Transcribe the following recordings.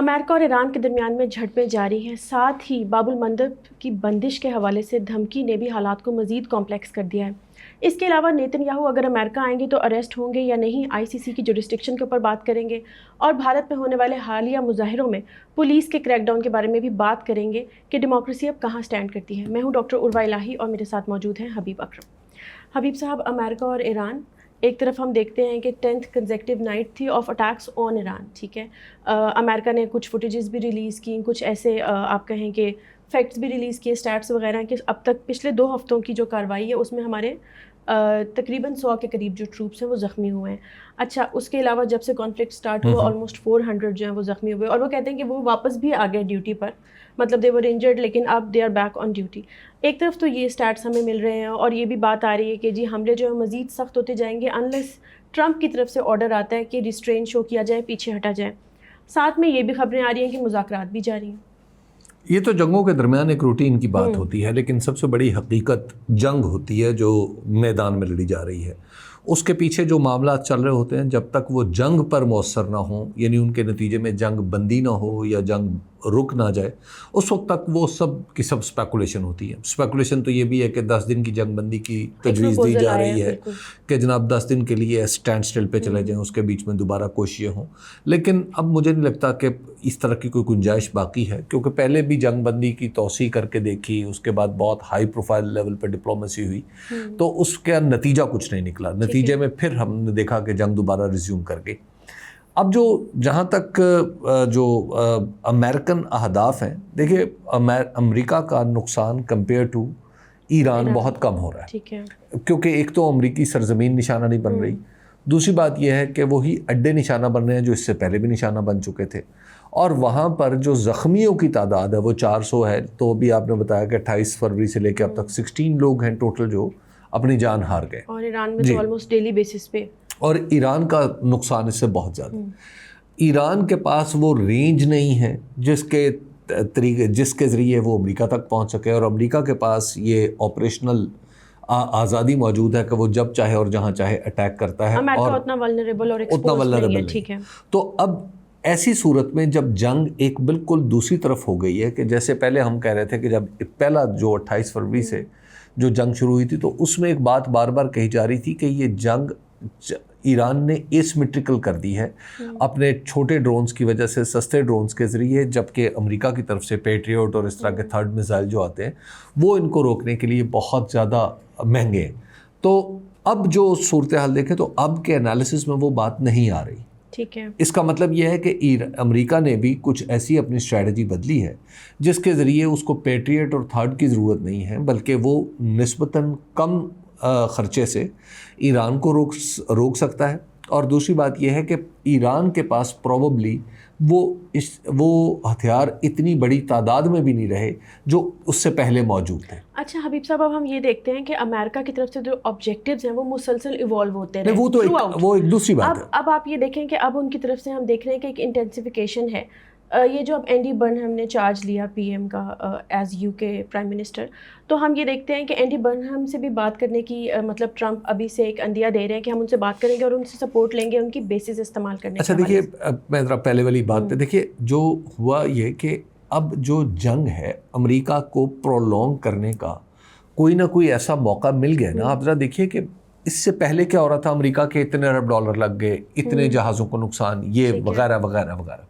امریکہ اور ایران کے درمیان میں جھڑپیں جاری ہیں، ساتھ ہی باب المندب کی بندش کے حوالے سے دھمکی نے بھی حالات کو مزید کمپلیکس کر دیا ہے۔ اس کے علاوہ نیتن یاہو اگر امریکہ آئیں گے تو اریسٹ ہوں گے یا نہیں، آئی سی سی کی جورسڈکشن کے اوپر بات کریں گے، اور بھارت میں ہونے والے حالیہ مظاہروں میں پولیس کے کریک ڈاؤن کے بارے میں بھی بات کریں گے کہ ڈیموکریسی اب کہاں سٹینڈ کرتی ہے۔ میں ہوں ڈاکٹر عروہ الہی اور میرے ساتھ موجود ہیں حبیب اکرم۔ حبیب صاحب، امریکہ اور ایران، ایک طرف ہم دیکھتے ہیں کہ 10th کنزیکٹیو نائٹ تھی آف اٹیکس آن ایران، ٹھیک ہے، امریکہ نے کچھ فوٹیجز بھی ریلیز کی، کچھ ایسے آپ کہیں کہ فیکٹس بھی ریلیز کیے، اسٹیٹس وغیرہ، کہ اب تک پچھلے 2 ہفتوں کی جو کارروائی ہے اس میں ہمارے تقریباً 100 کے قریب جو ٹروپس ہیں وہ زخمی ہوئے ہیں۔ اچھا، اس کے علاوہ جب سے کانفلکٹ سٹارٹ ہوا آلموسٹ 400 جو ہیں وہ زخمی ہوئے، اور وہ کہتے ہیں کہ وہ واپس بھی آ گئے ڈیوٹی پر، مطلب دے ور انجرڈ لیکن اب they are back on duty. ایک طرف تو یہ اسٹیٹس ہمیں مل رہے ہیں اور یہ بھی بات آ رہی ہے کہ جی حملے جو ہے مزید سخت ہوتے جائیں گے انلیس ٹرمپ کی طرف سے آرڈر آتا ہے کہ ریسٹرین شو کیا جائے، پیچھے ہٹا جائے۔ ساتھ میں یہ بھی خبریں آ رہی ہیں کہ مذاکرات بھی جاری ہیں۔ یہ تو جنگوں کے درمیان ایک روٹین کی بات ہوتی ہے، لیکن سب سے بڑی حقیقت جنگ ہوتی ہے جو میدان میں لڑی جا رہی ہے۔ اس کے پیچھے جو معاملات چل رہے ہوتے ہیں، جب تک وہ جنگ پر مؤثر نہ ہوں، یعنی ان کے نتیجے میں جنگ بندی نہ ہو یا جنگ رک نہ جائے، اس وقت تک وہ سب کی سب اسپیکولیشن ہوتی ہے۔ اسپیکولیشن تو یہ بھی ہے کہ 10 دن کی جنگ بندی کی تجویز دی جا رہی ہے کہ جناب 10 دن کے لیے اسٹینڈ سٹل پہ چلے جائیں، اس کے بیچ میں دوبارہ کوششیں ہوں۔ لیکن اب مجھے نہیں لگتا کہ اس طرح کی کوئی گنجائش باقی ہے، کیونکہ پہلے بھی جنگ بندی کی توسیع کر کے دیکھی، اس کے بعد بہت ہائی پروفائل لیول پہ ڈپلومیسی ہوئی، تو اس کا نتیجہ کچھ نہیں نکلا۔ نتیجے میں پھر ہم نے دیکھا کہ جنگ دوبارہ ریزیوم کر گئی۔ اب جہاں تک جو امریکن اہداف ہیں، دیکھیے امریکہ کا نقصان کمپیئر ٹو ایران بہت کم ہو رہا ہے، کیونکہ ایک تو امریکی سرزمین نشانہ نہیں بن رہی، دوسری بات یہ ہے کہ وہی اڈے نشانہ بن رہے ہیں جو اس سے پہلے بھی نشانہ بن چکے تھے، اور وہاں پر جو زخمیوں کی تعداد ہے وہ 400 ہے۔ تو ابھی آپ نے بتایا کہ 28 فروری سے لے کے اب تک 16 لوگ ہیں ٹوٹل جو اپنی جان ہار گئے، اور ایران میں تو آلموسٹ ڈیلی بیسس پہ، اور ایران کا نقصان اس سے بہت زیادہ۔ ایران کے پاس وہ رینج نہیں ہے جس کے ذریعے وہ امریکہ تک پہنچ سکے، اور امریکہ کے پاس یہ آپریشنل آزادی موجود ہے کہ وہ جب چاہے اور جہاں چاہے اٹیک کرتا ہے، اور اتنا ولنریبل اور ایکسپوز نہیں ہے، ٹھیک ہے۔ تو اب ایسی صورت میں جب جنگ ایک بالکل دوسری طرف ہو گئی ہے، کہ جیسے پہلے ہم کہہ رہے تھے کہ جب پہلا جو 28 فروری سے جو جنگ شروع ہوئی تھی، تو اس میں ایک بات بار بار کہی جا رہی تھی کہ یہ جنگ ایران نے ایسیمیٹرکل کر دی ہے اپنے چھوٹے ڈرونز کی وجہ سے، سستے ڈرونز کے ذریعے، جبکہ امریکہ کی طرف سے پیٹریوٹ اور اس طرح کے تھرڈ میزائل جو آتے ہیں وہ ان کو روکنے کے لیے بہت زیادہ مہنگے ہیں۔ تو اب جو صورتحال دیکھیں تو اب کے انالیسس میں وہ بات نہیں آ رہی، ٹھیک ہے۔ اس کا مطلب یہ ہے کہ امریکہ نے بھی کچھ ایسی اپنی اسٹریٹجی بدلی ہے جس کے ذریعے اس کو پیٹریٹ اور تھرڈ کی ضرورت نہیں ہے، بلکہ وہ نسبتاً کم خرچے سے ایران کو روک سکتا ہے۔ اور دوسری بات یہ ہے کہ ایران کے پاس پروبیبلی وہ ہتھیار اتنی بڑی تعداد میں بھی نہیں رہے جو اس سے پہلے موجود تھے۔ اچھا حبیب صاحب، اب ہم یہ دیکھتے ہیں کہ امریکہ کی طرف سے جو آبجیکٹیوز ہیں وہ مسلسل ایوالو ہوتے رہے، وہ ایک دوسری بات ہے۔ اب آپ یہ دیکھیں کہ اب ان کی طرف سے ہم دیکھ رہے ہیں کہ ایک انٹینسیفیکیشن ہے۔ یہ جو اب اینڈی برنہم نے چارج لیا پی ایم کا ایز یو کے پرائم منسٹر، تو ہم یہ دیکھتے ہیں کہ اینڈی برنہم سے بھی بات کرنے کی مطلب ٹرمپ ابھی سے ایک اندیا دے رہے ہیں کہ ہم ان سے بات کریں گے اور ان سے سپورٹ لیں گے ان کی بیسز استعمال کرنے۔ اچھا دیکھیے، میں ذرا پہلے والی بات پہ دیکھیے، جو ہوا یہ کہ اب جو جنگ ہے امریکہ کو پرولونگ کرنے کا کوئی نہ کوئی ایسا موقع مل گیا نا۔ آپ ذرا دیکھیے کہ اس سے پہلے کیا ہو رہا تھا، امریکہ کے اتنے ارب ڈالر لگ گئے، اتنے جہازوں کو نقصان، یہ وغیرہ وغیرہ وغیرہ۔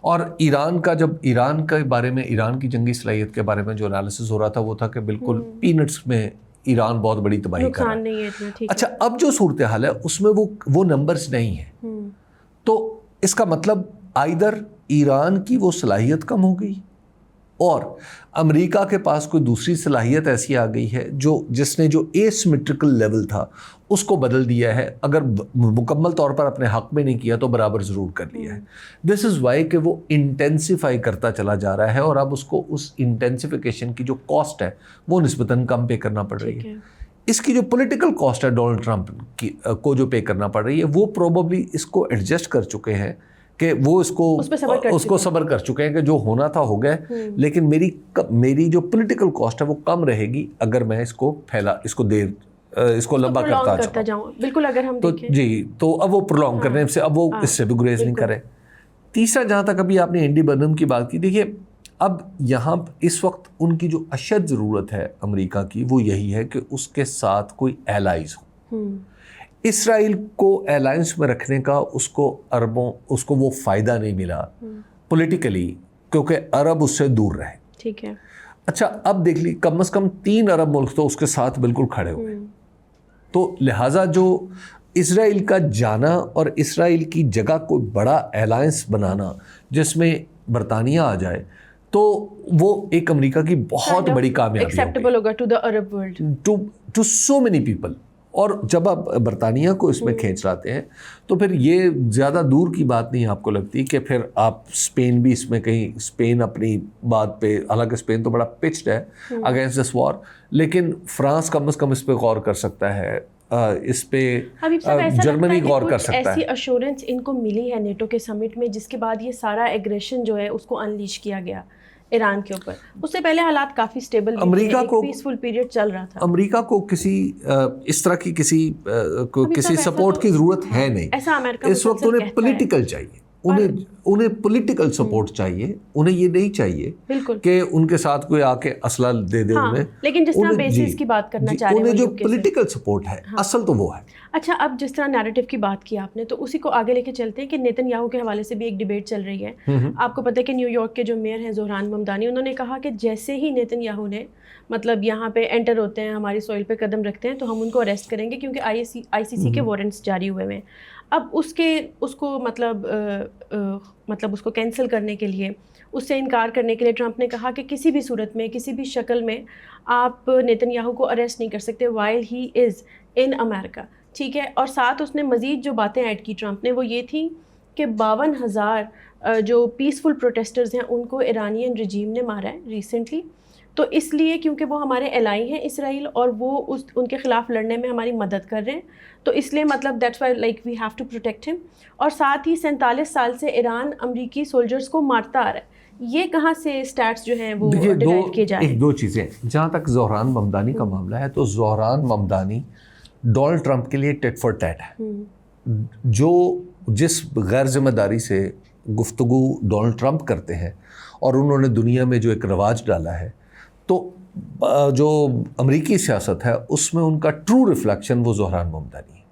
اور ایران کا، جب ایران کے بارے میں، ایران کی جنگی صلاحیت کے بارے میں جو انالیسس ہو رہا تھا وہ تھا کہ بالکل پینٹس میں ایران بہت بڑی تباہی کر رہا ہے۔ اچھا، اب جو صورتحال ہے اس میں وہ نمبرز نہیں ہیں، تو اس کا مطلب آئیدر ایران کی وہ صلاحیت کم ہو گئی اور امریکہ کے پاس کوئی دوسری صلاحیت ایسی آ گئی ہے جس نے جو ایسیمیٹرکل لیول تھا اس کو بدل دیا ہے، اگر مکمل طور پر اپنے حق میں نہیں کیا تو برابر ضرور کر لیا ہے۔ دس از وائی کہ وہ انٹینسیفائی کرتا چلا جا رہا ہے، اور اب اس کو اس انٹینسیفیکیشن کی جو کاسٹ ہے وہ نسبتاً کم پے کرنا پڑ رہی ہے۔ اس کی جو پولیٹیکل کاسٹ ہے ڈونلڈ ٹرمپ کو جو پے کرنا پڑ رہی ہے، وہ پروبیبلی اس کو ایڈجسٹ کر چکے ہیں کہ وہ اس کو صبر کر چکے ہیں کہ جو ہونا تھا ہو گیا، لیکن میری جو پولیٹیکل کاسٹ ہے وہ کم رہے گی اگر میں اس کو لمبا کرتا جاؤں۔ بالکل، اگر ہم تو جی، تو اب وہ پرولونگ کرنے سے اب وہ اس سے بھی گریز نہیں کرے۔ تیسرا جہاں تک ابھی آپ نے اینڈی برنم کی بات کی، دیکھیے اب یہاں اس وقت ان کی جو اشد ضرورت ہے امریکہ کی وہ یہی ہے کہ اس کے ساتھ کوئی ایلائز ہو. اسرائیل کو الائنس میں رکھنے کا اس کو وہ فائدہ نہیں ملا پولیٹیکلی، کیونکہ عرب اس سے دور رہے. ٹھیک ہے. اچھا اب دیکھ لی کم از کم 3 عرب ملک تو اس کے ساتھ بالکل کھڑے ہوئے. تو لہٰذا جو اسرائیل کا جانا اور اسرائیل کی جگہ کوئی بڑا الائنس بنانا جس میں برطانیہ آ جائے تو وہ ایک امریکہ کی بہت بڑی کامیابی ایکسیپٹیبل ہوگا to the Arab world, to so many people. اور جب آپ برطانیہ کو اس میں کھینچ لاتے ہیں تو پھر یہ زیادہ دور کی بات نہیں آپ کو لگتی کہ پھر آپ اسپین بھی اس میں کہیں، اسپین اپنی بات پہ، حالانکہ اسپین تو بڑا پچڈ ہے اگینسٹ دس وار، لیکن فرانس کم از کم اس پہ غور کر سکتا ہے، اس پہ جرمنی غور کر سکتا ہے. ایسی ایشورنس ان کو ملی ہے نیٹو کے سمٹ میں جس کے بعد یہ سارا ایگریشن جو ہے اس کو انلیش کیا گیا ایران کے اوپر. اس سے پہلے حالات کافی سٹیبل، امریکہ کو پیسفل پیریڈ چل رہا تھا. امریکہ کو کسی اس طرح کی کسی سپورٹ کی ضرورت ہے نہیں. ایسا امریکہ اس وقت انہیں پولیٹیکل چاہیے، انہیں پولیٹیکل سپورٹ چاہیے، انہیں یہ نہیں چاہیے کہ ان کے ساتھ کوئی آ کے اسلحہ دے دے انہیں. لیکن جس طرح بیسس کی بات کرنا چاہ رہے ہیں، انہیں جو پولیٹیکل سپورٹ ہے اصل تو وہ ہے. اچھا اب جس طرح نیریٹو کی بات کی آپ نے تو اسی کو آگے لے کے چلتے ہیں کہ نیتن یاہو کے حوالے سے بھی ایک ڈیبیٹ چل رہی ہے. آپ کو پتہ ہے کہ نیو یارک کے جو میئر ہیں زہران ممدانی، انہوں نے کہا کہ جیسے ہی نیتن یاہو نے مطلب یہاں پہ انٹر ہوتے ہیں، ہماری سوئل پہ قدم رکھتے ہیں تو ہم ان کو اریسٹ کریں گے کیونکہ آئی سی سی کے وارنٹس جاری ہوئے ہیں. اب اس کو مطلب اس کو کینسل کرنے کے لیے، اس سے انکار کرنے کے لیے ٹرمپ نے کہا کہ کسی بھی صورت میں، کسی بھی شکل میں آپ نیتن یاہو کو اریسٹ نہیں کر سکتے وائل ہی از ان امریکہ. ٹھیک ہے. اور ساتھ اس نے مزید جو باتیں ایڈ کی ٹرمپ نے وہ یہ تھی کہ 52,000 جو پیسفل پروٹیسٹرز ہیں ان کو ایرانین رجیم نے مارا ہے ریسنٹلی. تو اس لیے کیونکہ وہ ہمارے الائی ہیں اسرائیل اور وہ ان کے خلاف لڑنے میں ہماری مدد کر رہے ہیں، تو اس لیے مطلب that's why like we have to protect ہم. اور ساتھ ہی 47 سال سے ایران امریکی سولجرز کو مارتا آ رہا ہے. یہ کہاں سے اسٹیٹس جو ہیں وہ ڈیرائیو کیے جا رہے ہیں؟ دو چیزیں. جہاں تک زہران ممدانی کا معاملہ ہے تو زہران ممدانی ڈونلڈ ٹرمپ کے لیے ٹیٹ فار ٹیٹ ہے. جس غیر ذمہ داری سے گفتگو ڈونلڈ ٹرمپ کرتے ہیں اور انہوں نے دنیا میں جو ایک رواج ڈالا ہے، تو جو امریکی سیاست ہے اس میں ان کا ٹرو ریفلیکشن وہ زہران ممدانی ہے.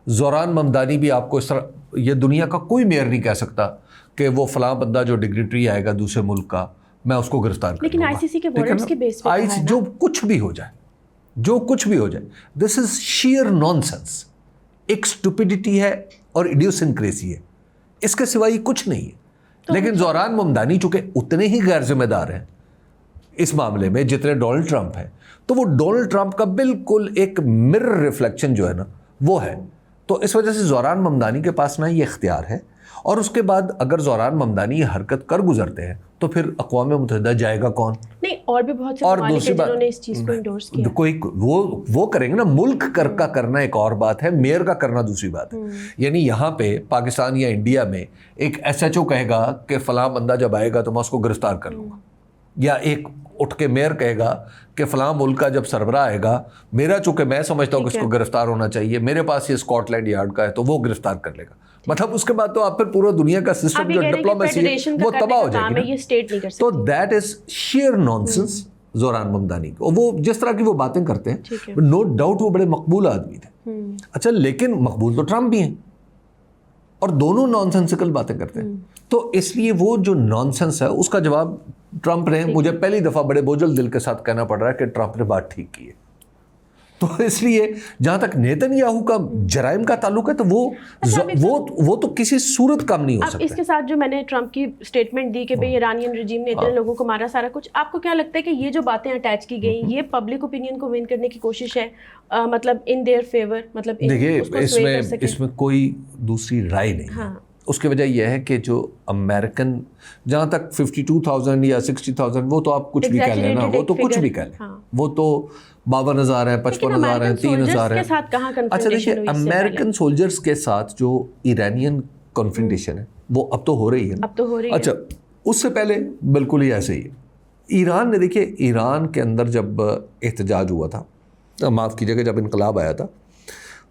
زہران ممدانی بھی آپ کو اس طرح، یہ دنیا کا کوئی میئر نہیں کہہ سکتا کہ وہ فلاں بندہ جو ڈگنیٹری آئے گا دوسرے ملک کا میں اس کو گرفتار کر لیکن دوں گا. آئی سی سی کے وارنٹس کے بیس پہ جو کچھ بھی ہو جائے، دس از شیئر نان سینس. ایک اسٹوپیڈیٹی ہے اور ایڈیوسنکریسی ہے، اس کے سوائے کچھ نہیں ہے. لیکن زہران ممدانی چونکہ اتنے ہی غیر ذمہ دار ہیں اس معاملے میں جتنے ڈونلڈ ٹرمپ ہیں، تو وہ ڈونلڈ ٹرمپ کا بالکل ایک مرر ریفلیکشن جو ہے نا وہ ہے. تو اس وجہ سے زہران ممدانی کے پاس نہ یہ اختیار ہے. اور اس کے بعد اگر زہران ممدانی یہ حرکت کر گزرتے ہیں تو پھر اقوام متحدہ جائے گا کون؟ نہیں، اور بھی بہت سے ممالک ہیں جنہوں نے اس چیز کو انڈورس کیا. کوئی وہ کریں گے نا. ملک کا کرنا ایک اور بات ہے، میئر کا کرنا دوسری بات ہے. یعنی یہاں پہ پاکستان یا انڈیا میں ایک ایس ایچ او کہے گا کہ فلاں بندہ جب آئے گا تو میں اس کو گرفتار کر لوں گا، یا ایک اٹھ کے میئر کہے گا کہ فلاں ملک کا جب سربراہ آئے گا، میرا چونکہ میں سمجھتا ہوں کہ اس کو گرفتار ہونا چاہیے، میرے پاس یہ اسکاٹ لینڈ یارڈ کا ہے تو وہ گرفتار کر لے گا. مطلب اس کے بعد تو آپ پھر پورا دنیا کا سسٹم جو ڈپلومیسی ہے وہ تباہ ہو جائے گی. تو that is sheer nonsense Zohran Mamdani کو. وہ جس طرح کی وہ باتیں کرتے ہیں، نو ڈاؤٹ وہ بڑے مقبول آدمی تھے. اچھا لیکن مقبول تو ٹرمپ بھی ہیں اور دونوں نان سینسیکل باتیں کرتے ہیں. تو اس لیے وہ جو نان سینس ہے اس کا جواب ٹرمپ نے، مجھے پہلی دفعہ بڑے بوجھل دل کے ساتھ کہنا پڑ رہا ہے کہ ٹرمپ نے بات ٹھیک کی ہے. تو اس لیے جہاں تک نیتن یاہو کا جرائم کا تعلق ہے تو وہ تو کسی صورت کم نہیں ہو سکتا. اس کے ساتھ جو میں نے ٹرمپ کی اسٹیٹمنٹ دی کہ بھئی ایرانین رجیم نے اتنے لوگوں کو مارا سارا کچھ، آپ کو کیا لگتا ہے کہ یہ جو باتیں اٹیچ کی گئی یہ پبلک اوپینین کو ون کرنے کی کوشش ہے، مطلب ان دیئر فیور؟ مطلب دیکھیے اس میں کوئی دوسری رائے نہیں ہے. اس کی وجہ یہ ہے کہ جو امریکن، جہاں تک 52,000 یا 60,000 وہ تو آپ کچھ بھی کہہ لیں نا، وہ تو کچھ بھی کہہ لیں، وہ تو 52,000 ہیں، 55,000 ہیں، 3,000 ہیں. اچھا دیکھیے امریکن سولجرز کے ساتھ جو ایرانین کنفرنٹیشن ہے وہ اب تو ہو رہی ہے نا. اچھا اس سے پہلے بالکل ہی ایسے ہی ہے. ایران نے، دیکھیے ایران کے اندر جب احتجاج ہوا تھا، معاف کیجیے گا، جب انقلاب آیا تھا،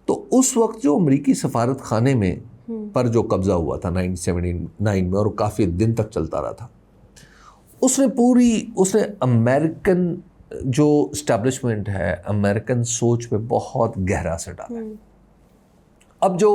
تو اس وقت جو امریکی سفارت خانے میں پر جو قبضہ ہوا تھا 1979 میں اور کافی دن تک چلتا رہا تھا، اس نے امریکن جو اسٹیبلشمنٹ ہے، امریکن سوچ پہ بہت گہرا اثر ڈالا ہے۔ اب جو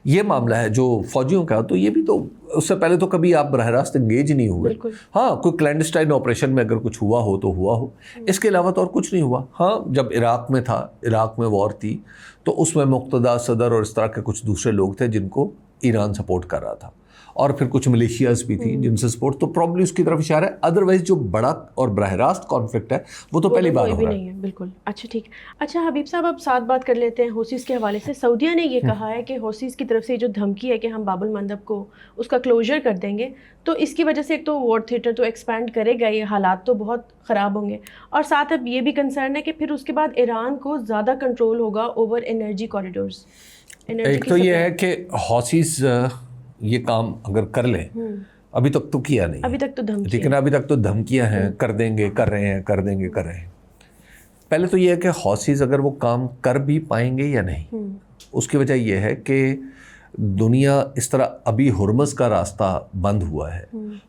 یہ معاملہ ہے جو فوجیوں کا، تو یہ بھی تو اس سے پہلے تو کبھی آپ براہ راست انگیج نہیں ہوئے۔ ہاں، کوئی کلینڈسٹائن آپریشن میں اگر کچھ ہوا ہو تو ہوا ہو، اس کے علاوہ تو اور کچھ نہیں ہوا۔ ہاں، جب عراق میں تھا، عراق میں وار تھی، تو اس میں مقتدیٰ صدر اور اس طرح کے کچھ دوسرے لوگ تھے جن کو ایران سپورٹ کر رہا تھا، اور پھر کچھ ملیشیاز بھی تھیں جن سے سپورٹ، تو پرابلی اس کی طرف اشارہ ہے۔ ادروائز جو بڑا اور براہ راست کانفلکٹ ہے وہ تو پہلی بار ہو رہا ہے۔ بالکل، اچھا ٹھیک۔ اچھا حبیب صاحب، اب ساتھ بات کر لیتے ہیں حوثیز کے حوالے سے۔ سعودیہ نے یہ کہا ہے کہ حوثیز کی طرف سے جو دھمکی ہے کہ ہم باب المندب کو اس کا کلوزر کر دیں گے، تو اس کی وجہ سے ایک تو وار تھیٹر تو ایکسپینڈ کرے گا، یہ حالات تو بہت خراب ہوں گے، اور ساتھ اب یہ بھی کنسرن ہے کہ پھر اس کے بعد ایران کو زیادہ کنٹرول ہوگا اوور انرجی کوریڈورز۔ ایک تو یہ ہے کہ حوثیز یہ کام اگر کر لیں، ابھی تک تو کیا نہیں، ابھی تک تو دھمکی، لیکن ابھی تک تو دھمکیاں ہیں، کر دیں گے، کر رہے ہیں، کر دیں گے، کر رہے ہیں۔ پہلے تو یہ ہے کہ حوثیز اگر وہ کام کر بھی پائیں گے یا نہیں، اس کی وجہ یہ ہے کہ دنیا اس طرح ابھی ہرمز کا راستہ بند ہوا ہے،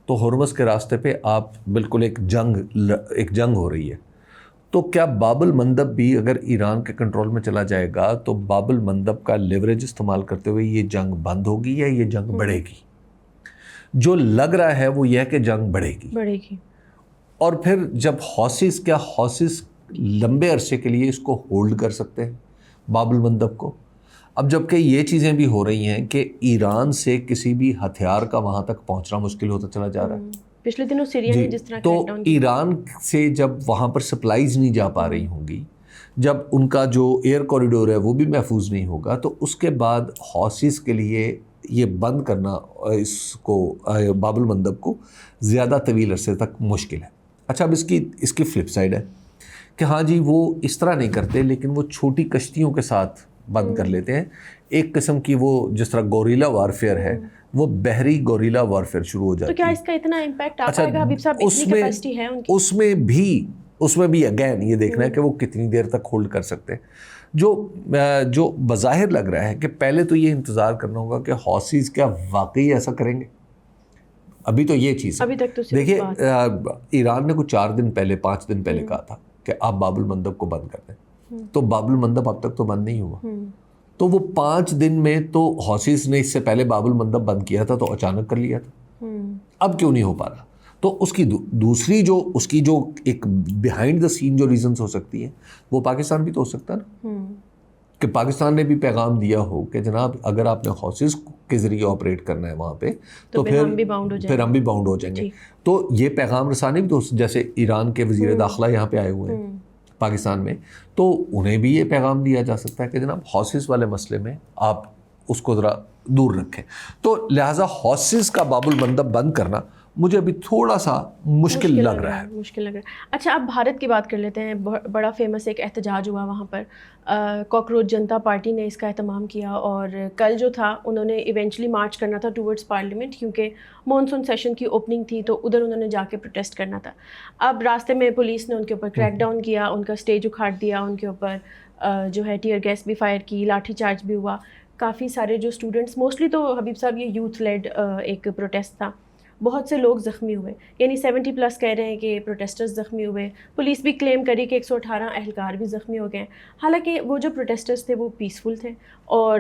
تو ہرمز کے راستے پہ آپ بالکل ایک جنگ ہو رہی ہے، تو کیا باب المندب بھی اگر ایران کے کنٹرول میں چلا جائے گا تو باب المندب کا لیوریج استعمال کرتے ہوئے یہ جنگ بند ہوگی یا یہ جنگ بڑھے گی؟ جو لگ رہا ہے وہ یہ ہے کہ جنگ بڑھے گی۔ اور پھر جب حوثیز لمبے عرصے کے لیے اس کو ہولڈ کر سکتے ہیں باب المندب کو، اب جبکہ یہ چیزیں بھی ہو رہی ہیں کہ ایران سے کسی بھی ہتھیار کا وہاں تک پہنچنا مشکل ہوتا چلا جا رہا ہے۔ پچھلے دنوں سیریا میں جس طرح تو ایران سے جب وہاں پر سپلائیز نہیں جا پا رہی ہوں گی، جب ان کا جو ایئر کوریڈور ہے وہ بھی محفوظ نہیں ہوگا، تو اس کے بعد حوثیز کے لیے یہ بند کرنا اس کو باب المندب کو زیادہ طویل عرصے تک مشکل ہے۔ اچھا، اب اس کی فلپ سائڈ ہے کہ ہاں جی، وہ اس طرح نہیں کرتے، لیکن وہ چھوٹی کشتیوں کے ساتھ بند کر لیتے ہیں۔ ایک قسم کی وہ جس طرح گوریلا وارفیئر ہے، وہ بحری گوریلا وارفیئر شروع ہو جاتی ہے۔ تو کیا اس کا اتنا امپیکٹ آ پائے گا حبیب صاحب؟ اتنی کیپیسٹی ہے ان کی؟ اس میں بھی اگین یہ دیکھنا ہے کہ وہ کتنی دیر تک ہولڈ کر سکتے ہیں۔ جو بظاہر لگ رہا ہے کہ پہلے تو یہ انتظار کرنا ہوگا کہ حوثیز کیا واقعی ایسا کریں گے۔ ابھی تو یہ چیز ابھی تک تو دیکھیے، ایران نے کچھ 4 دن پہلے 5 دن پہلے کہا تھا کہ آپ باب المندب کو بند کر دیں، تو باب المندب اب تک تو بند نہیں ہوا۔ تو وہ 5 دن میں تو حوثیز نے اس سے پہلے باب المندب بند کیا تھا تو اچانک کر لیا تھا، اب کیوں نہیں ہو پا رہا؟ تو اس کی دوسری اس کی جو ایک بیہائنڈ دا سین جو ریزنز ہو سکتی ہیں، وہ پاکستان بھی تو ہو سکتا ہے نا، کہ پاکستان نے بھی پیغام دیا ہو کہ جناب اگر آپ نے حوثیز کے ذریعے آپریٹ کرنا ہے وہاں پہ تو پھر ہم بھی باؤنڈ ہو جائیں گے۔ تو یہ پیغام رسانی بھی تو، جیسے ایران کے وزیر داخلہ یہاں پہ آئے ہوئے ہیں پاکستان میں، تو انہیں بھی یہ پیغام دیا جا سکتا ہے کہ جناب حوثیز والے مسئلے میں آپ اس کو ذرا دور رکھیں۔ تو لہٰذا حوثیز کا باب المندب بند کرنا مجھے ابھی تھوڑا سا مشکل لگ رہا ہے۔ اچھا، اب بھارت کی بات کر لیتے ہیں۔ بڑا فیمس ایک احتجاج ہوا وہاں پر، کاکروچ جنتا پارٹی نے اس کا اہتمام کیا، اور کل جو تھا انہوں نے ایونچولی مارچ کرنا تھا ٹورڈز پارلیمنٹ، کیونکہ مانسون سیشن کی اوپننگ تھی، تو ادھر انہوں نے جا کے پروٹیسٹ کرنا تھا۔ اب راستے میں پولیس نے ان کے اوپر کریک ڈاؤن کیا، ان کا اسٹیج اکھاڑ دیا، ان کے اوپر جو ہے ٹیئر گیس بھی فائر کی، لاٹھی چارج بھی ہوا۔ کافی سارے جو اسٹوڈنٹس، موسٹلی تو حبیب صاحب یہ یوتھ لیڈ ایک پروٹیسٹ تھا، بہت سے لوگ زخمی ہوئے، یعنی 70+ کہہ رہے ہیں کہ پروٹیسٹرز زخمی ہوئے۔ پولیس بھی کلیم کری کہ 118 اہلکار بھی زخمی ہو گئے۔ حالانکہ وہ جو پروٹیسٹرز تھے وہ پیسفل تھے، اور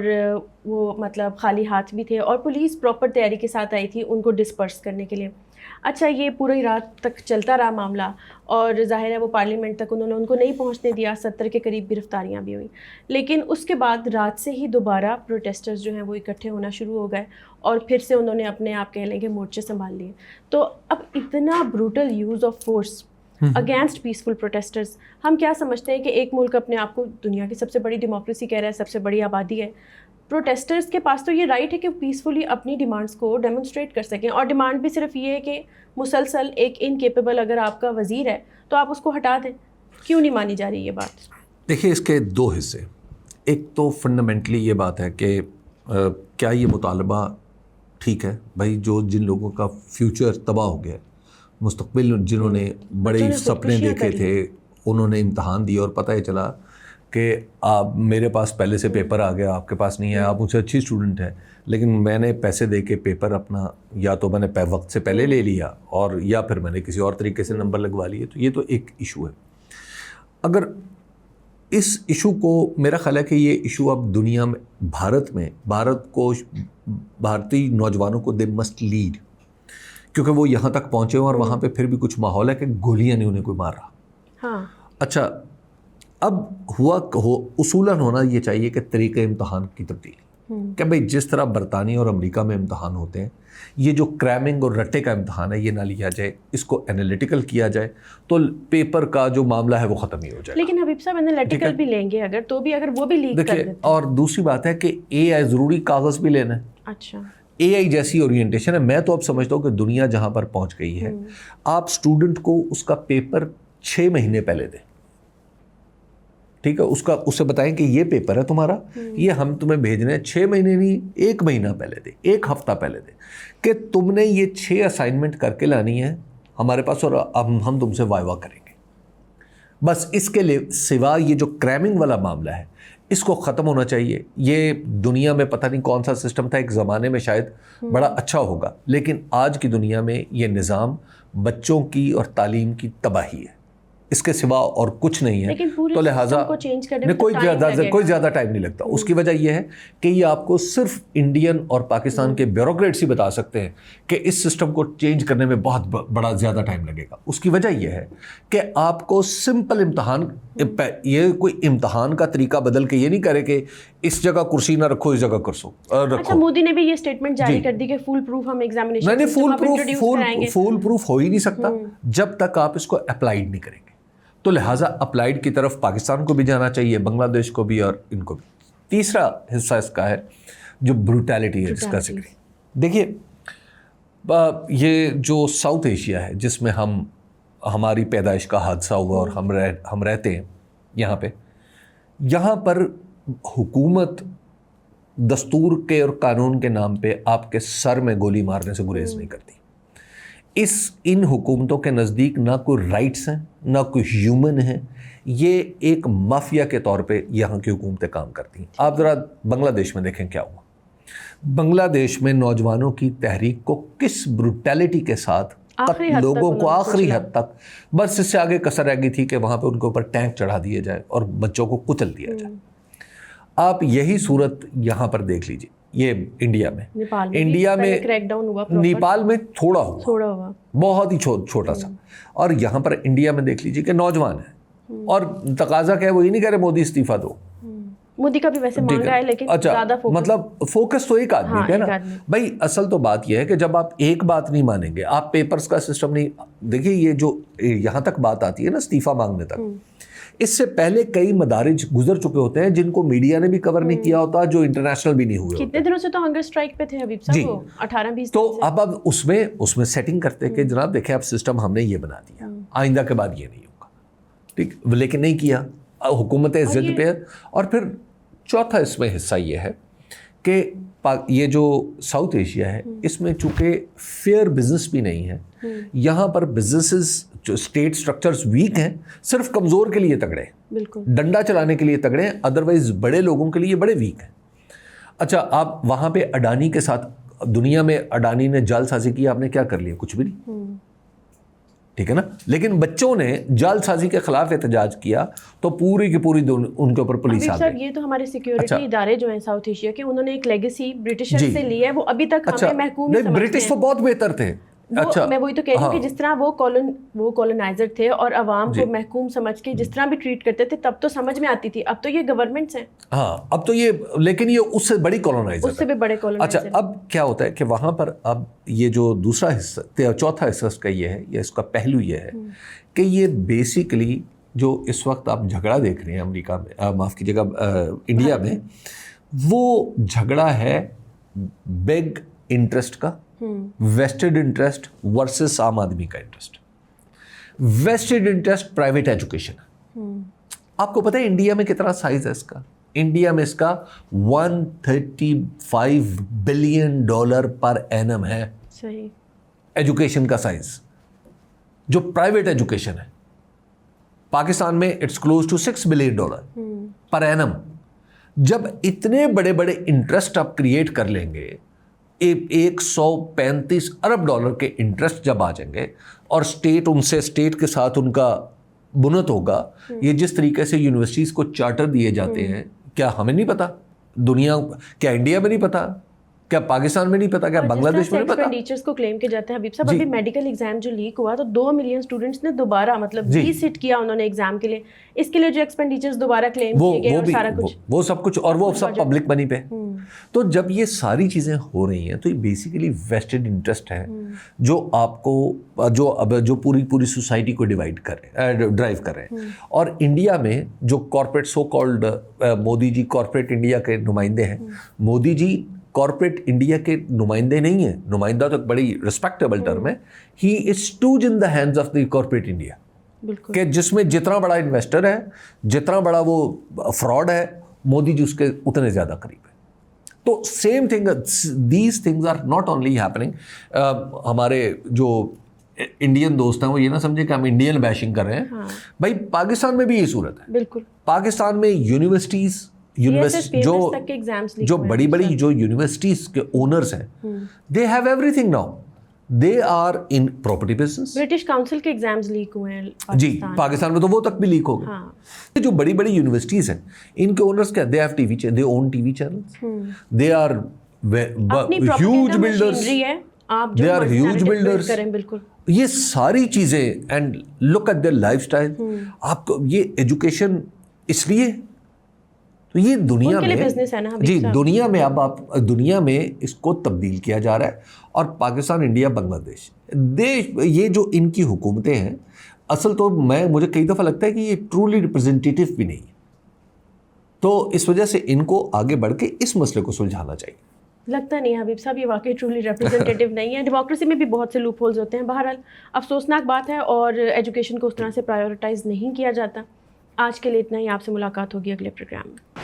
وہ مطلب خالی ہاتھ بھی تھے، اور پولیس پراپر تیاری کے ساتھ آئی تھی ان کو ڈسپرس کرنے کے لیے۔ اچھا، یہ پوری رات تک چلتا رہا معاملہ، اور ظاہر ہے وہ پارلیمنٹ تک انہوں نے ان کو نہیں پہنچنے دیا، 70 کے قریب گرفتاریاں بھی ہوئیں۔ لیکن اس کے بعد رات سے ہی دوبارہ پروٹیسٹرز جو ہیں وہ اکٹھے ہونا شروع ہو گئے، اور پھر سے انہوں نے اپنے آپ کہہ لیں کہ مورچے سنبھال لیے۔ تو اب اتنا brutal use of force against peaceful protesters, ہم کیا سمجھتے ہیں کہ ایک ملک اپنے آپ کو دنیا کی سب سے بڑی ڈیموکریسی کہہ رہا ہے، سب سے بڑی آبادی ہے، پروٹیسٹرز کے پاس تو یہ رائٹ ہے کہ پیسفلی اپنی ڈیمانڈس کو ڈیمونسٹریٹ کر سکیں، اور ڈیمانڈ بھی صرف یہ ہے کہ مسلسل ایک انکیپیبل اگر آپ کا وزیر ہے تو آپ اس کو ہٹا دیں۔ کیوں نہیں مانی جا رہی یہ بات؟ دیکھیے، اس کے 2 حصے۔ ایک تو فنڈامنٹلی یہ بات ہے کہ کیا یہ مطالبہ ٹھیک ہے؟ بھائی، جن لوگوں کا فیوچر تباہ ہو گیا، مستقبل جنہوں نے بڑے سپنے دیکھے تھے، انہوں نے امتحان دیے اور پتہ ہی چلا کہ آپ میرے پاس پہلے سے پیپر آ گیا, آپ کے پاس نہیں ہے, آپ مجھ سے اچھی اسٹوڈنٹ ہے, لیکن میں نے پیسے دے کے پیپر اپنا یا تو میں نے وقت سے پہلے لے لیا اور یا پھر میں نے کسی اور طریقے سے نمبر لگوا لیے. تو یہ تو ایک ایشو ہے. اگر اس ایشو کو, میرا خیال ہے کہ یہ ایشو اب دنیا میں, بھارت کو, بھارتی نوجوانوں کو دے مسٹ لیڈ, کیونکہ وہ یہاں تک پہنچے ہیں اور وہاں پہ پھر بھی کچھ ماحول ہے کہ گولیاں نہیں انہیں کوئی مار رہا. ہاں اچھا, اب اصولاً ہونا یہ چاہیے کہ طریقہ امتحان کی تبدیلی, کہ بھئی جس طرح برطانیہ اور امریکہ میں امتحان ہوتے ہیں, یہ جو کریمنگ اور رٹے کا امتحان ہے یہ نہ لیا جائے, اس کو انالیٹیکل کیا جائے تو پیپر کا جو معاملہ ہے وہ ختم ہی ہو جائے. لیکن حبیب صاحب انالیٹیکل بھی لیں گے اگر, تو بھی اگر وہ بھی لیک کر دیتے. اور دوسری بات ہے کہ اے آئی ضروری کاغذ بھی لینا ہے. اچھا, اے آئی جیسی اورینٹیشن ہے. میں تو اب سمجھتا ہوں کہ دنیا جہاں پر پہنچ گئی ہے, آپ اسٹوڈنٹ کو اس کا پیپر 6 مہینے پہلے دیں. ٹھیک ہے, اس سے بتائیں کہ یہ پیپر ہے تمہارا, یہ ہم تمہیں بھیجنے ہیں 6 مہینے نہیں, 1 مہینہ پہلے دیں, 1 ہفتہ پہلے دیں, کہ تم نے یہ 6 اسائنمنٹ کر کے لانی ہے ہمارے پاس اور ہم تم سے وائوا کریں گے. بس اس کے سوا یہ جو کریمنگ والا معاملہ ہے اس کو ختم ہونا چاہیے. یہ دنیا میں پتہ نہیں کون سا سسٹم تھا, ایک زمانے میں شاید بڑا اچھا ہوگا, لیکن آج کی دنیا میں یہ نظام بچوں کی اور تعلیم کی تباہی ہے, اس کے سوا اور کچھ نہیں ہے. تو لہٰذا کوئی زیادہ ٹائم نہیں لگتا. اس کی وجہ یہ ہے کہ یہ آپ کو صرف انڈین اور پاکستان کے بیوروکریٹس ہی بتا سکتے ہیں کہ اس سسٹم کو چینج کرنے میں بہت بڑا زیادہ ٹائم لگے گا. اس کی وجہ یہ ہے کہ آپ کو سمپل امتحان, یہ کوئی امتحان کا طریقہ بدل کے یہ نہیں کرے کہ اس جگہ کرسی نہ رکھو, اس جگہ کرسو رکھو. اچھا, مودی نے بھی یہ اسٹیٹمنٹ جاری کر دی کہ فول پروف ہم ایگزامینیشن نہیں, فول پروف ہو ہی نہیں سکتا جب تک آپ اس کو اپلائیڈ نہیں کریں گے. تو لہٰذا اپلائیڈ کی طرف پاکستان کو بھی جانا چاہیے, بنگلہ دیش کو بھی اور ان کو بھی. تیسرا حصہ اس کا ہے جو بروٹیلٹی ہے جس کا ذکر. دیکھیے یہ جو ساؤتھ ایشیا ہے جس میں ہماری پیدائش کا حادثہ ہوا اور ہم رہتے ہیں یہاں پر حکومت دستور کے اور قانون کے نام پہ آپ کے سر میں گولی مارنے سے گریز نہیں کرتی. ان حکومتوں کے نزدیک نہ کوئی رائٹس ہیں نہ کوئی ہیومن ہیں, یہ ایک مافیا کے طور پہ یہاں کی حکومتیں کام کرتی ہیں. آپ ذرا بنگلہ دیش میں دیکھیں کیا ہوا. بنگلہ دیش میں نوجوانوں کی تحریک کو کس بروٹیلٹی کے ساتھ لوگوں کو آخری حد تک, بس اس سے آگے کسر رہ گئی تھی کہ وہاں پہ ان کے اوپر ٹینک چڑھا دیے جائے اور بچوں کو کچل دیا جائے. آپ یہی صورت یہاں پر دیکھ لیجیے. یہ انڈیا میں نیپال میں تھوڑا ہوا, بہت ہی چھوٹا سا, اور یہاں پر انڈیا میں دیکھ لیجیے کہ نوجوان ہے اور تقاضا کیا ہے, وہ یہ نہیں کہہ رہے مودی استعفیٰ دو. مودی کا بھی ویسے مانگ رہا ہے لیکن زیادہ مطلب فوکس تو ایک آدمی پہ نا بھائی. اصل تو بات یہ ہے کہ جب آپ ایک بات نہیں مانیں گے, آپ پیپرز کا سسٹم نہیں, دیکھیے یہ جو یہاں تک بات آتی ہے نا استعفیٰ مانگنے تک, اس سے پہلے کئی مدارج گزر چکے ہوتے ہیں جن کو میڈیا نے بھی کور نہیں کیا ہوتا, جو انٹرنیشنل بھی نہیں ہوئے. کتنے دنوں سے تو ہنگر اسٹرائک پہ تھے حبیب صاحب, وہ 18-20. تو اب اس میں سیٹنگ کرتے کہ جناب دیکھیں اب سسٹم ہم نے یہ بنا دیا, آئندہ کے بعد یہ نہیں ہوگا. ٹھیک, لیکن نہیں کیا, حکومتیں ضد پہ. اور پھر چوتھا اس میں حصہ یہ ہے کہ یہ جو ساؤتھ ایشیا ہے اس میں چونکہ فیئر بزنس بھی نہیں ہے, یہاں پر بزنسز جو اسٹیٹ سٹرکچرز ویک ہیں, صرف کمزور کے لیے تگڑے ہیں, ڈنڈا چلانے کے لیے تگڑے ہیں, ادروائز بڑے لوگوں کے لیے بڑے ویک ہیں. اچھا, آپ وہاں پہ اڈانی کے ساتھ, دنیا میں اڈانی نے جال سازی کی, آپ نے کیا کر لیا؟ کچھ بھی نہیں. ٹھیک ہے نا, لیکن بچوں نے جال سازی کے خلاف احتجاج کیا تو پوری کی پوری ان کے اوپر پولیس آ گئی. یہ تو ہمارے سیکیورٹی ادارے جو ہیں ساؤتھ ایشیا کے, انہوں نے ایک لیگیسی برٹشر سے لی ہے, وہ ابھی تک ہمیں محکوم نہیں. برٹش تو بہت بہتر تھے. اچھا, میں وہی تو کہہ رہی ہوں کہ جس طرح وہ کولونائزر تھے اور عوام کو محکوم سمجھ کے جس طرح بھی ٹریٹ کرتے تھے تب تو سمجھ میں آتی تھی. اب تو یہ گورنمنٹس ہیں. ہاں, اب تو یہ, لیکن یہ اس سے بڑی کولونائزر, اس سے بھی بڑے کولونائزر. اچھا, اب کیا ہوتا ہے کہ وہاں پر اب یہ جو دوسرا حصہ, چوتھا حصہ اس کا یہ ہے, یا اس کا پہلو یہ ہے کہ یہ بیسیکلی جو اس وقت آپ جھگڑا دیکھ رہے ہیں امریکہ میں, معاف کیجیے گا انڈیا میں, وہ جھگڑا ہے بگ انٹرسٹ کا, ویسٹڈ انٹرسٹ ورسز عام آدمی کا interest. Vested interest private education ہے. آپ کو پتہ ہے انڈیا میں کتنا سائز ہے اس کا؟ انڈیا میں اس کا $135 بلین پر اینم ہے. صحیح, ایجوکیشن کا سائز جو پرائیویٹ ایجوکیشن ہے. پاکستان میں اٹس کلوز ٹو $6 بلین. پر اینم. جب اتنے بڑے بڑے انٹرسٹ آپ کریٹ کر لیں گے, 135 ارب ڈالر کے انٹرسٹ جب آ جائیں گے, اور اسٹیٹ کے ساتھ ان کا بنت ہوگا, یہ جس طریقے سے یونیورسٹیز کو چارٹر دیے جاتے ہیں, کیا ہمیں نہیں پتا؟ دنیا, کیا انڈیا میں نہیں پتا؟ کیا پاکستان میں نہیں پتا؟ کیا بنگلہ دیش میں نہیں پتا؟ ٹیچرز کو کلیم کے جاتے ہیں حبیب صاحب. ابھی میڈیکل ایگزام جو لیک ہوا تو 2 ملین اسٹوڈنٹس نے دوبارہ مطلب ری سٹ کیا انہوں نے ایگزام کے لیے. اس کے لیے جو ایکسپینڈیچرز دوبارہ کلیم کیے گئے اور سارا کچھ, وہ سب کچھ, اور وہ سب پبلک منی پہ. تو جب یہ ساری چیزیں ہو رہی ہیں تو یہ بیسیکلی ویسٹڈ انٹرسٹ ہے جو آپ کو جو پوری سوسائٹی کو ڈرائیو کر رہے ہیں. اور انڈیا میں جو کارپوریٹ سو کالڈ مودی جی کارپوریٹ انڈیا کے نمائندے ہیں, مودی جی کارپوریٹ انڈیا کے نمائندے نہیں ہیں. نمائندہ تو بڑی ریسپیکٹیبل ٹرم ہے. He is stooge in the hands of the corporate India, کہ جس میں جتنا بڑا انویسٹر ہے, جتنا بڑا وہ فراڈ ہے, مودی جی اس کے اتنے زیادہ قریب ہے. تو same thing, these things are not only happening. ہمارے جو انڈین دوست ہیں وہ یہ نہ سمجھے کہ ہم انڈین بیشنگ کر رہے ہیں. بھائی پاکستان میں بھی یہ صورت ہے. بالکل, پاکستان میں یونیورسٹیز جو بڑی جو یونیورسٹیز کے اونرز ہیں, they have everything now. They are in property business. British council کے ایگزامز لیک ہوئے ہیں جی, پاکستان میں تو وہ تک بھی لیک ہو گئے. جو بڑی یونیورسٹیز ہیں, ان کے اونرز کیا, they have TV, they own TV channels, they are huge builders, they are huge builders. بالکل, یہ ساری چیزیں, and look at their lifestyle. آپ کو یہ ایجوکیشن اس لیے تو یہ دنیا میں جی دنیا میں اب آپ دنیا میں اس کو تبدیل کیا جا رہا ہے. اور پاکستان, انڈیا, بنگلہ دیش, یہ جو ان کی حکومتیں ہیں, اصل تو مجھے کئی دفعہ لگتا ہے کہ یہ ٹرولی ریپرزینٹیٹیو بھی نہیں ہے. تو اس وجہ سے ان کو آگے بڑھ کے اس مسئلے کو سلجھانا چاہیے. لگتا نہیں حبیب صاحب یہ واقعی ٹرولی ریپرزینٹیٹیو نہیں ہے. ڈیموکریسی میں بھی بہت سے لوپ ہولز ہوتے ہیں. بہرحال افسوسناک بات ہے, اور ایجوکیشن کو اس طرح سے پرائیورٹائز نہیں کیا جاتا. آج کے لیے اتنا ہی. آپ سے ملاقات ہوگی اگلے پروگرام میں.